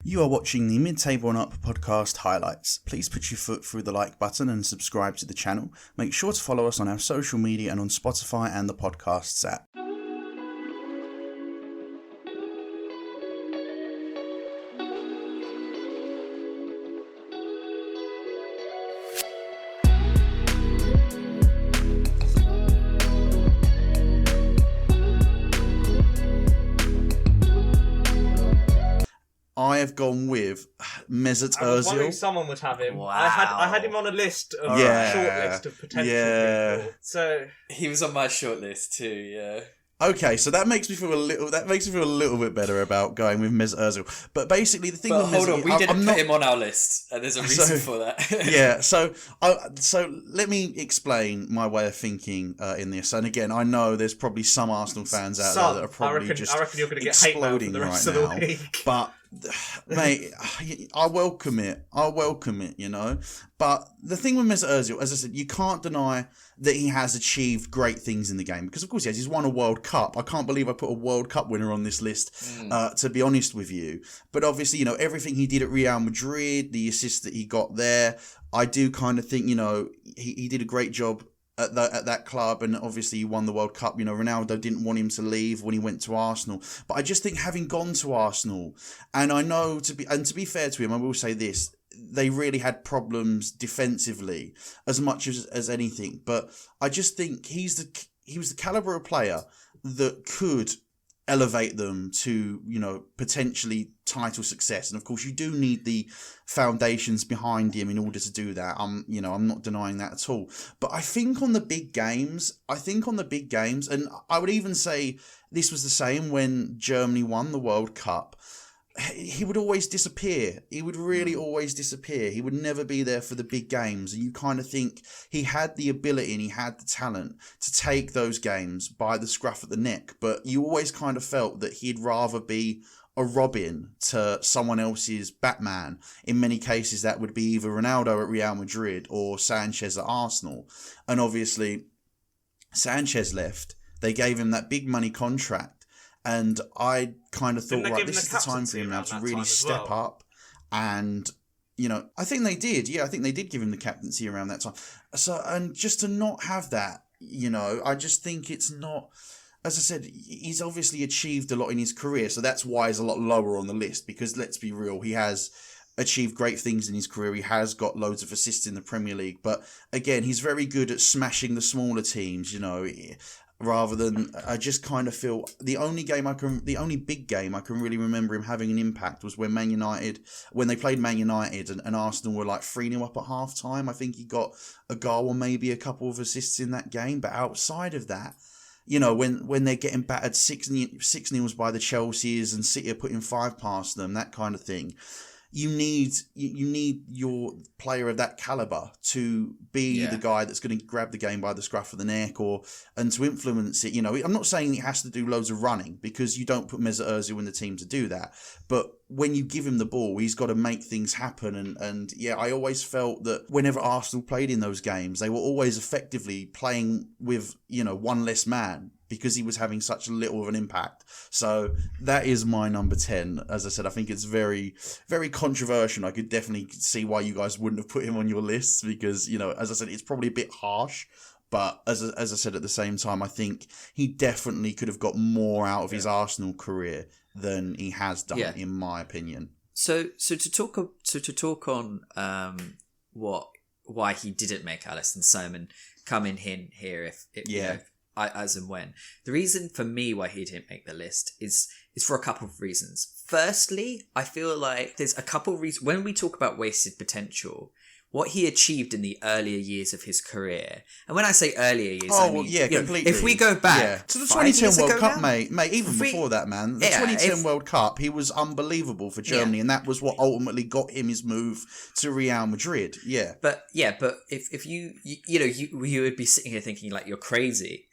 You are watching the Midtable Up Podcast highlights. Please put your foot through the like button and subscribe to the channel. Make sure to follow us on our social media and on Spotify and the podcasts app. I have gone with Mesut Ozil. I was wondering someone would have him. Wow. I had him on a list of short list of potential people. So he was on my short list too. Yeah. Okay, so that makes me feel a little bit better about going with Mesut Ozil. But basically, the thing with hold Mesut, on, we didn't put him on our list, and there's a reason for that. Yeah, so let me explain my way of thinking in this. And again, I know there's probably some Arsenal fans out there that are probably I reckon you're going to get hate mail for the rest of the week. But mate, I welcome it, you know. But the thing with Mesut Ozil, as I said, you can't deny that he has achieved great things in the game, because of course he has. He's won a World Cup. I can't believe I put a World Cup winner on this list, to be honest with you. But obviously, you know, everything he did at Real Madrid, the assists that he got there, I do kind of think, you know, he did a great job at that club, and obviously he won the World Cup. You know, Ronaldo didn't want him to leave when he went to Arsenal. But I just think having gone to Arsenal, and I know to be fair to him, I will say this, they really had problems defensively as much as anything. But I just think he was the calibre of player that could elevate them to, you know, potentially title success. And of course you do need the foundations behind him in order to do that. I'm not denying that at all. But I think on the big games, and I would even say this was the same when Germany won the World Cup, he would always disappear. He would really always disappear. He would never be there for the big games. And you kind of think he had the ability and he had the talent to take those games by the scruff of the neck. But you always kind of felt that he'd rather be a Robin to someone else's Batman. In many cases, that would be either Ronaldo at Real Madrid or Sanchez at Arsenal. And obviously, Sanchez left. They gave him that big money contract. And I kind of thought, right, this is the time for him now to really step up. And, you know, I think they did. Yeah, I think they did give him the captaincy around that time. So, and just to not have that, you know, I just think it's not, as I said, he's obviously achieved a lot in his career. So that's why he's a lot lower on the list, because let's be real, he has achieved great things in his career. He has got loads of assists in the Premier League. But again, he's very good at smashing the smaller teams, you know. Rather than, I just kind of feel the only big game I can really remember him having an impact was when they played Man United and Arsenal were like 3-0 up at half time. I think he got a goal or maybe a couple of assists in that game. But outside of that, you know, when they're getting battered 6-0 by the Chelseas and City are putting 5 past them, that kind of thing. You need your player of that caliber to be the guy that's going to grab the game by the scruff of the neck and to influence it. You know, I'm not saying he has to do loads of running, because you don't put Mesut Ozil in the team to do that. But when you give him the ball, he's got to make things happen. And yeah, I always felt that whenever Arsenal played in those games, they were always effectively playing with, you know, one less man, because he was having such little of an impact. So that is my number 10. As I said, I think it's very, very controversial. I could definitely see why you guys wouldn't have put him on your list, because, you know, as I said, it's probably a bit harsh. But as I said, at the same time, I think he definitely could have got more out of his Arsenal career than he has done, in my opinion. So to talk on why he didn't make Ellis and Simon come in here if you know, as and when. The reason for me why he didn't make the list is for a couple of reasons. Firstly, I feel like there's a couple of reasons. When we talk about wasted potential, what he achieved in the earlier years of his career, and when I say earlier years, I mean, completely. If we go back to the 2010 World Cup, mate, even before that, man, the 2010 World Cup, he was unbelievable for Germany, and that was what ultimately got him his move to Real Madrid. But if you would be sitting here thinking like you're crazy.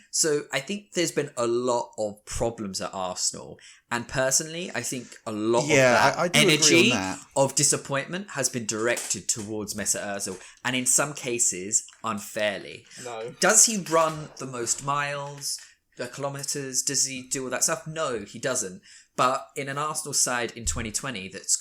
So I think there's been a lot of problems at Arsenal, and personally I think a lot of that energy of disappointment has been directed towards Mesut Ozil, and in some cases unfairly. No. Does he run the most miles, kilometers? Does he do all that stuff? No, he doesn't. But in an Arsenal side in 2020 that's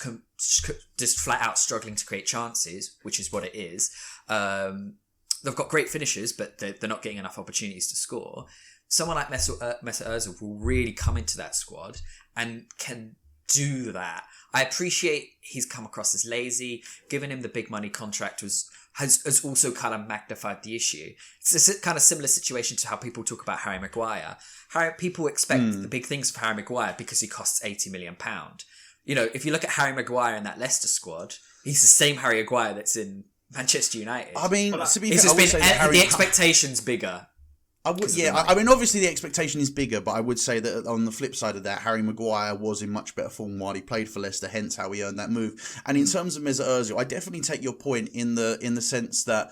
just flat out struggling to create chances, which is what it is, they've got great finishers, but they're not getting enough opportunities to score. Someone like Mesut Ozil will really come into that squad and can do that. I appreciate he's come across as lazy. Giving him the big money contract has also kind of magnified the issue. It's a kind of similar situation to how people talk about Harry Maguire. People expect the big things for Harry Maguire because he costs £80 million. You know, if you look at Harry Maguire in that Leicester squad, he's the same Harry Maguire that's in Manchester United. I mean, to be fair, I would say that the expectation's bigger. I mean, obviously the expectation is bigger, but I would say that on the flip side of that, Harry Maguire was in much better form while he played for Leicester, hence how he earned that move. And in terms of Mesut Ozil, I definitely take your point in the sense that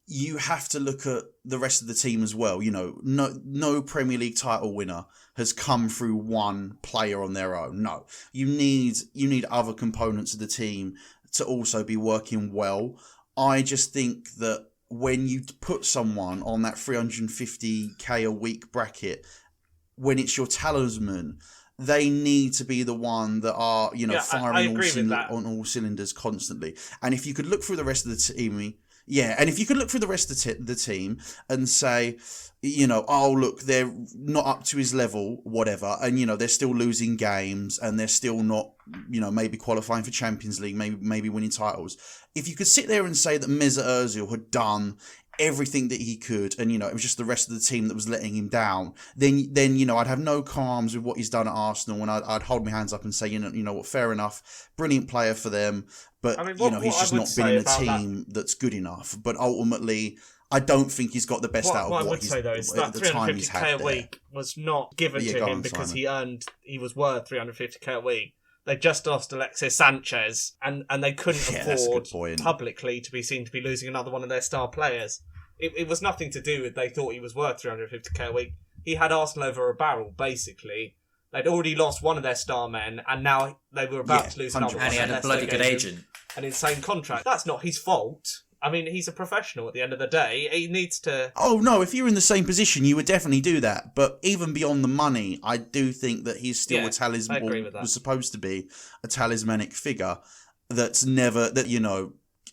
you have to look at the rest of the team as well. You know, no Premier League title winner has come through one player on their own. No, you need other components of the team to also be working well. I just think that when you put someone on that 350k a week bracket, when it's your talisman, they need to be the one that are, firing on all cylinders constantly. And if you could look through the rest of the team, the team and say, oh, look, they're not up to his level, whatever, and, they're still losing games and they're still not, maybe qualifying for Champions League, maybe winning titles. If you could sit there and say that Mesut Ozil had done everything that he could and, it was just the rest of the team that was letting him down, then I'd have no qualms with what he's done at Arsenal and I'd hold my hands up and say, what, fair enough, brilliant player for them, but, he's just not been in a team that's good enough. But ultimately, I don't think he's got the best out of what I would say, though, is that 350k a week was not given to him because he was worth 350k a week. They just lost Alexis Sanchez, and they couldn't afford publicly to be seen to be losing another one of their star players. It was nothing to do with they thought he was worth 350k a week. He had Arsenal over a barrel, basically. They'd already lost one of their star men, and now they were about to lose another one. And he had a bloody good agent. An insane contract. That's not his fault. I mean, he's a professional at the end of the day. He needs to... Oh, no, if you're in the same position, you would definitely do that. But even beyond the money, I do think that he's still a talisman, was supposed to be a talismanic figure that's never,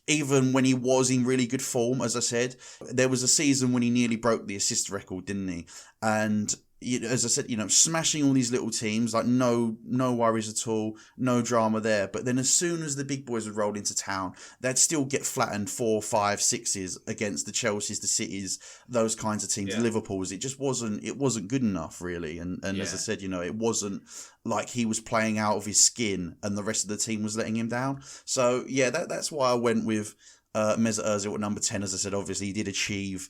even when he was in really good form, as I said, there was a season when he nearly broke the assist record, didn't he? And... as I said, smashing all these little teams, like no worries at all, no drama there. But then as soon as the big boys would roll into town, they'd still get flattened 4, 5, 6s against the Chelseas, the Cities, those kinds of teams, Liverpools. It just wasn't good enough, really. And as I said, it wasn't like he was playing out of his skin and the rest of the team was letting him down. So, yeah, that's why I went with... Mesut Ozil at number 10, as I said, obviously he did achieve,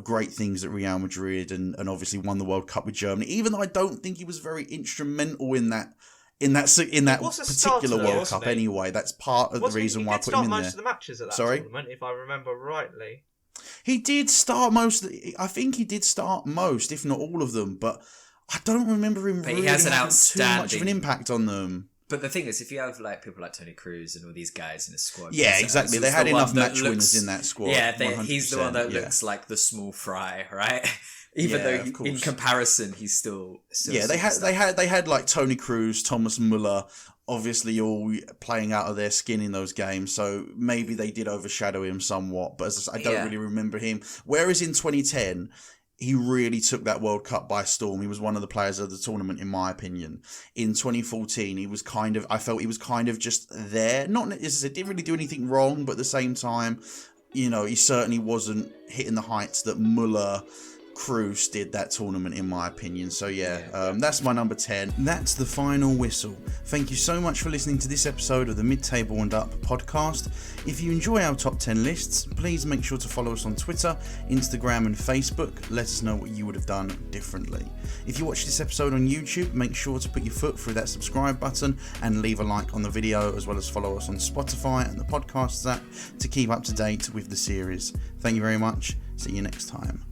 great things at Real Madrid and obviously won the World Cup with Germany. Even though I don't think he was very instrumental in that particular World Cup anyway. That's part of the reason why I put him in there. He did start most of the matches at that tournament, if I remember rightly. He did start most. I think he did start most, if not all of them. But I don't remember him really having too much of an impact on them. But the thing is, if you have people like Toni Kroos and all these guys in a squad... Yeah, exactly. They had enough match winners in that squad. Yeah, he's the one that looks like the small fry, right? Even though in comparison, he's still yeah, they had like Toni Kroos, Thomas Muller, obviously all playing out of their skin in those games. So maybe they did overshadow him somewhat. But as I don't really remember him. Whereas in 2010... he really took that World Cup by storm. He was one of the players of the tournament, in my opinion. In 2014, I felt he was kind of just there. Not, as I said, didn't really do anything wrong, but at the same time, he certainly wasn't hitting the heights that Muller, Kroos did that tournament, in my opinion. So that's my number 10. That's the final whistle. Thank you so much for listening to this episode of the Midtable Up Podcast. If you enjoy our top 10 lists, please make sure to follow us on Twitter, Instagram and Facebook. Let us know what you would have done differently. If you watch this episode on YouTube, make sure to put your foot through that subscribe button and leave a like on the video, as well as follow us on Spotify and the Podcasts app to keep up to date with the series. Thank you very much. See you next time.